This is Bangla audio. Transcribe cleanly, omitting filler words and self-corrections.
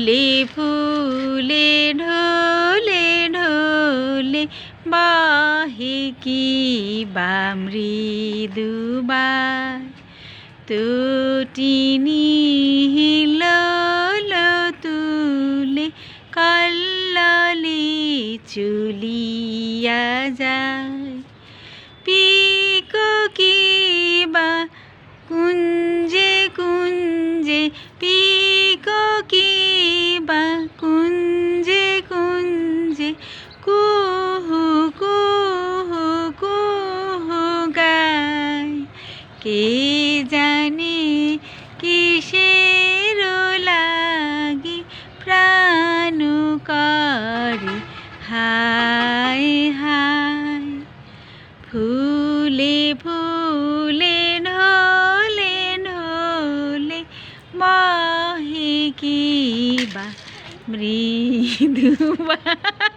ফুলে ফুলে ঢোলে ঢোলে বাহে কি বা মৃদু বায় তটিনী হিলোল তুলে কল্লোলে চলিয়া যায় পিকো কি বা কুঞ্জে কুঞ্জে পিকো কি বা কুঞ্জে কুঞ্জে কুহু কুহু কুহু গায় কে জানে কিসের লাগি প্রাণ করে হায় হায় ফুলে ফুলে ঢোলে ঢোলে বাহে কি বা মৃদু বায়।